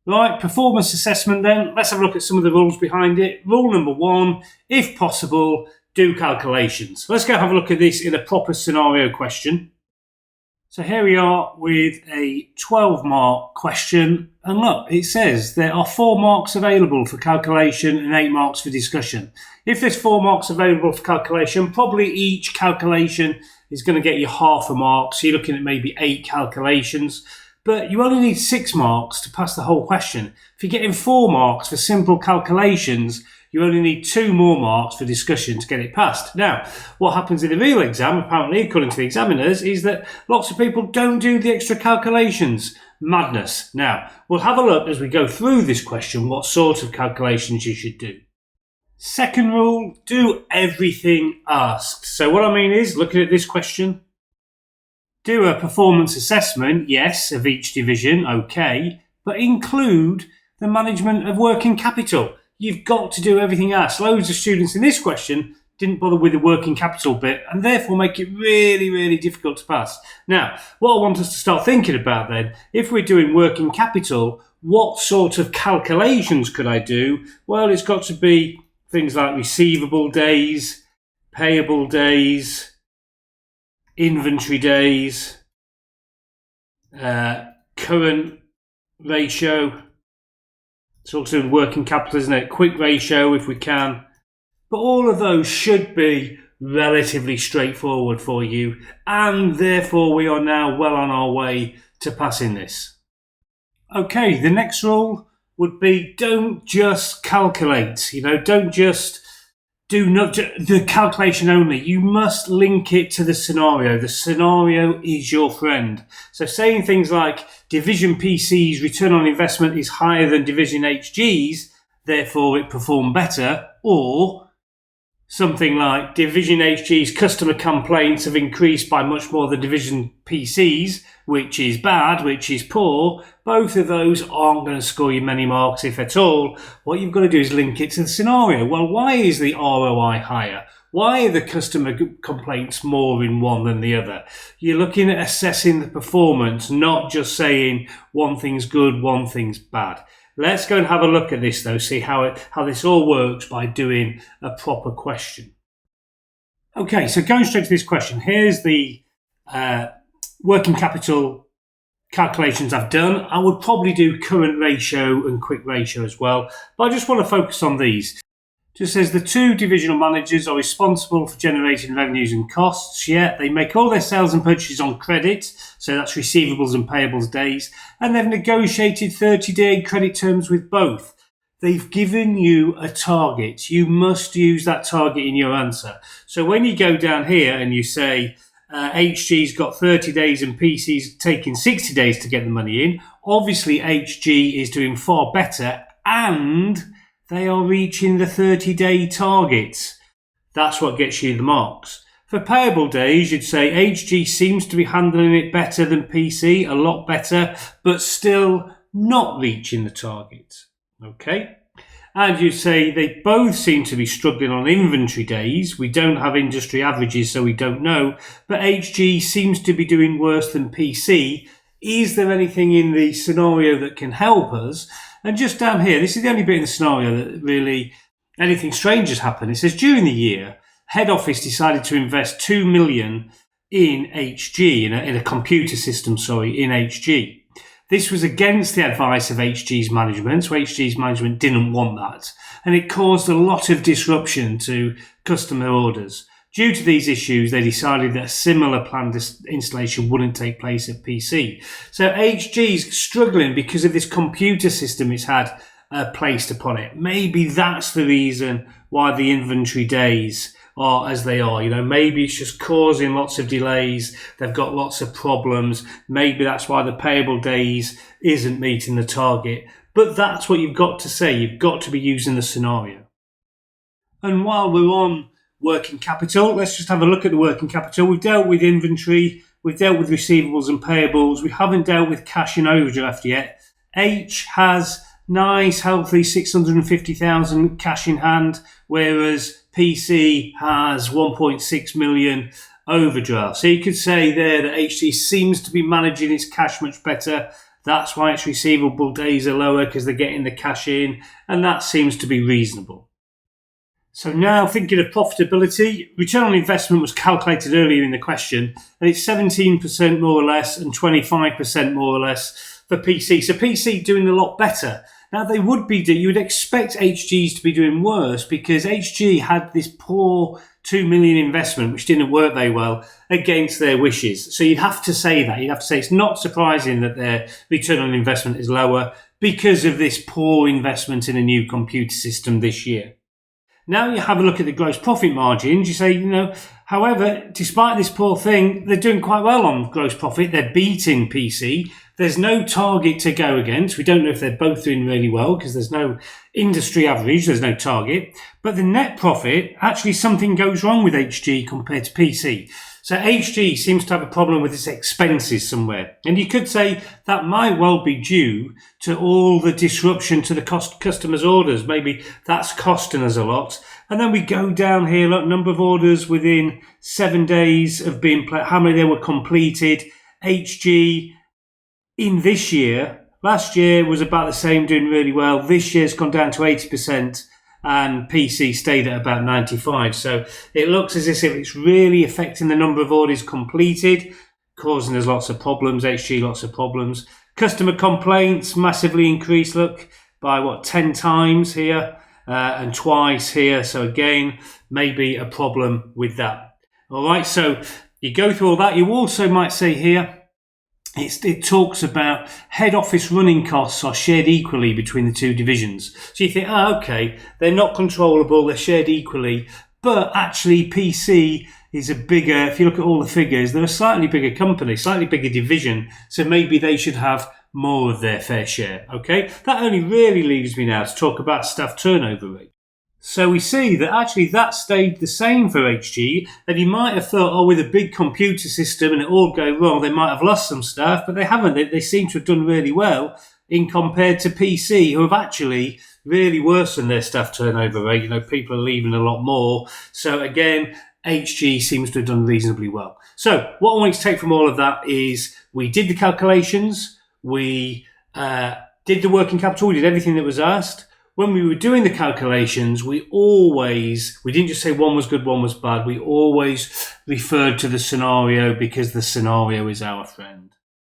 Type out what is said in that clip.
Right, performance assessment then. Let's have a look at some of the rules behind it. Rule number 1, if possible, do calculations. Let's go have a look at this in a proper scenario question. So here we are with a 12-mark question. And look, it says there are 4 marks available for calculation and 8 marks for discussion. If there's 4 marks available for calculation, probably each calculation is going to get you half a mark. So you're looking at maybe 8 calculations. But you only need 6 marks to pass the whole question. If you're getting 4 marks for simple calculations, you only need 2 more marks for discussion to get it passed. Now, what happens in the real exam, apparently, according to the examiners, is that lots of people don't do the extra calculations. Madness. Now, we'll have a look as we go through this question what sort of calculations you should do. Second rule, do everything asked. So what I mean is, looking at this question, do a performance assessment, yes, of each division, okay, but include the management of working capital. You've got to do everything asked. Loads of students in this question didn't bother with the working capital bit and therefore make it really, really difficult to pass. Now, what I want us to start thinking about then, if we're doing working capital, what sort of calculations could I do? Well, it's got to be things like receivable days, payable days, inventory days, current ratio. It's also working capital, isn't it? Quick ratio if we can. But all of those should be relatively straightforward for you, and therefore we are now well on our way to passing this. Okay, the next rule would be don't just calculate. Don't just do not the calculation only. You must link it to the scenario. The scenario is your friend. So saying things like division PC's return on investment is higher than division HG's, therefore it performed better, or something like division HG's customer complaints have increased by much more than division PC's, which is bad, which is poor. Both of those aren't going to score you many marks, if at all. What you've got to do is link it to the scenario. Well, why is the ROI higher? Why are the customer complaints more in one than the other? You're looking at assessing the performance, not just saying one thing's good, one thing's bad. Let's go and have a look at this, though, see how this all works by doing a proper question. Okay, so going straight to this question, here's the working capital calculations I've done. I would probably do current ratio and quick ratio as well, but I just want to focus on these. Just says the 2 divisional managers are responsible for generating revenues and costs. Yeah, they make all their sales and purchases on credit, so that's receivables and payables days, and they've negotiated 30-day credit terms with both. They've given you a target. You must use that target in your answer. So when you go down here and you say HG's got 30 days and PC's taking 60 days to get the money in, obviously HG is doing far better and they are reaching the 30-day targets. That's what gets you the marks. For payable days, you'd say HG seems to be handling it better than PC, a lot better, but still not reaching the target. Okay? And you'd say they both seem to be struggling on inventory days. We don't have industry averages, so we don't know. But HG seems to be doing worse than PC. Is there anything in the scenario that can help us? And just down here, this is the only bit in the scenario that really anything strange has happened. It says during the year, head office decided to invest 2 million in HG, in a computer system, in HG. This was against the advice of HG's management, so HG's management didn't want that. And it caused a lot of disruption to customer orders. Due to these issues, they decided that a similar planned installation wouldn't take place at PC. So HG's struggling because of this computer system it's had placed upon it. Maybe that's the reason why the inventory days are as they are. Maybe it's just causing lots of delays. They've got lots of problems. Maybe that's why the payable days isn't meeting the target. But that's what you've got to say. You've got to be using the scenario. And while we're on working capital, let's just have a look at the working capital. We've dealt with inventory, we've dealt with receivables and payables, we haven't dealt with cash in overdraft yet. H has nice, healthy 650,000 cash in hand, whereas PC has 1.6 million overdraft. So you could say there that HG seems to be managing its cash much better That's why its receivable days are lower, because they're getting the cash in, and that seems to be reasonable. So now thinking of profitability, return on investment was calculated earlier in the question, and it's 17% more or less and 25% more or less for PC. So PC doing a lot better. Now they would be, you would expect HGs to be doing worse, because HG had this poor 2 million investment, which didn't work very well, against their wishes. So you'd have to say that. You'd have to say it's not surprising that their return on investment is lower because of this poor investment in a new computer system this year. Now you have a look at the gross profit margins. You say, however, despite this poor thing, they're doing quite well on gross profit. They're beating PC. There's no target to go against. We don't know if they're both doing really well because there's no industry average. There's no target. But the net profit, actually something goes wrong with HG compared to PC. So HG seems to have a problem with its expenses somewhere. And you could say that might well be due to all the disruption to the customers' orders. Maybe that's costing us a lot. And then we go down here, look, number of orders within 7 days of being, how many they were completed. HG in this year, last year was about the same, doing really well. This year's gone down to 80%. And PC stayed at about 95. So it looks as if it's really affecting the number of orders completed, causing us lots of problems, HG lots of problems. Customer complaints massively increased, look, by 10 times here and twice here. So again, maybe a problem with that. All right, so you go through all that. You also might say here, it talks about head office running costs are shared equally between the two divisions. So you think, okay, they're not controllable, they're shared equally, but actually PC is a bigger, if you look at all the figures, they're a slightly bigger company, slightly bigger division, so maybe they should have more of their fair share, okay? That only really leaves me now to talk about staff turnover rate. So we see that actually that stayed the same for HG, and you might have thought, with a big computer system and it all go wrong, they might have lost some staff, but they haven't. They seem to have done really well in compared to PC, who have actually really worsened their staff turnover rate. People are leaving a lot more. So again, HG seems to have done reasonably well. So what I want to take from all of that is we did the calculations, we did the working capital, we did everything that was asked. When we were doing the calculations, we didn't just say one was good, one was bad. We always referred to the scenario because the scenario is our friend.